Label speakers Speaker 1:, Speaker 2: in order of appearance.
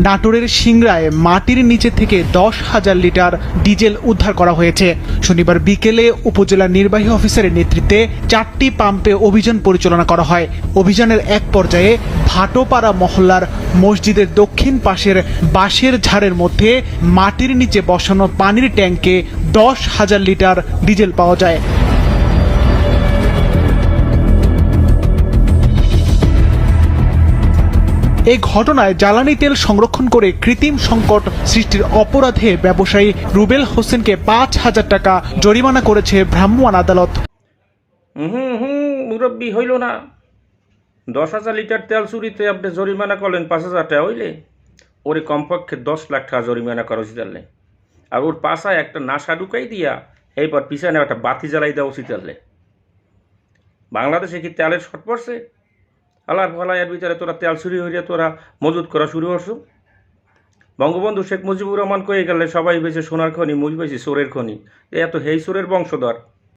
Speaker 1: নাটোরের সিংড়ায় মাটির নিচে থেকে 10,000 লিটার ডিজেল উদ্ধার করা হয়েছে। শনিবার বিকেলে উপজেলা নির্বাহী অফিসারের নেতৃত্বে 4টি পাম্পে অভিযান পরিচালনা করা হয়। অভিযানের এক পর্যায়ে ভাটোপাড়া মহল্লার মসজিদের দক্ষিণ পাশের বাঁশের ঝাড়ের মধ্যে মাটির নিচে বসানো পানির ট্যাঙ্কে 10,000 লিটার ডিজেল পাওয়া যায়। এই ঘটনায় জ্বালানি তেল সংরক্ষণ করে কৃত্রিম সংকট সৃষ্টির অপরাধে ব্যবসায়ী রুবেল হোসেনকে 5,000 টাকা জরিমানা করেছে ভ্রাম্যমাণ আদালত।
Speaker 2: মুরব্বী হইল না, 10,000 লিটার তেল চুরিতে আপনি জরিমানা করলেন 5,000 টাকা হইলে, ওরে কমপক্ষে 10 লাখ টাকা জরিমানা করা উচিত আনলে। আর ওর পাশায় একটা নাশা ঢুকাই দিয়া এইবার পিছনে একটা বাতি জ্বালাই দেওয়া উচিত আনলে। বাংলাদেশে কি তেলের শর্ট পড়ছে? আল্লাহর ফলাইয়ের ভিতরে তোরা তেল চুরি হইয়া তোরা মজুত করা শুরু করছো। বঙ্গবন্ধু শেখ মুজিবুর রহমান কয়ে গেলে সবাই বেঁচে সোনার খনি, মুই বেঁচে চোরের খনি। এত হেই চোরের বংশধর।